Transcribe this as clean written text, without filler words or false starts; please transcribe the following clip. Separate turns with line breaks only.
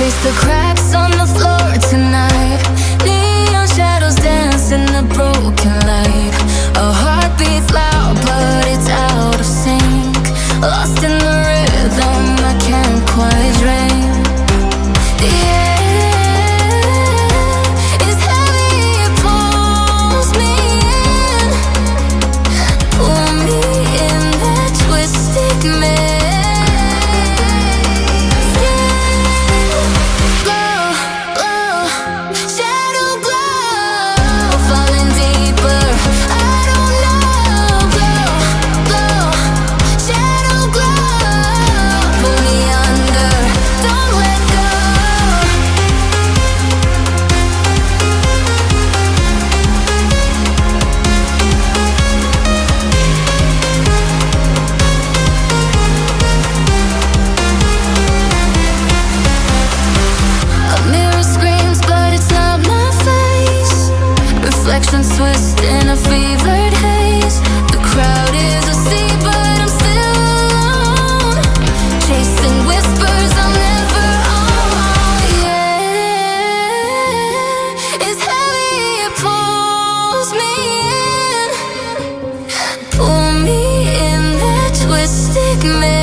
trace the cracks on the floor tonight. Neon shadows dance in the broken light. A heart beats loud but it's out of sync. Lost in the rhythm I can't quite drink. The air is heavy, it pulls me in. Pull me in that twisted maze. Glow, glow, shadow glow, falling deeper, I don't know. Glow, glow, shadow glow, pull me under, don't let go. A mirror screams, but it's not my face. Reflections twist in a fevered haze. The crowd is asleep, but I'm still alone. Chasing whispers I'll never own. Yeah, it's heavy, it pulls me in. Pull me in that twisted maze.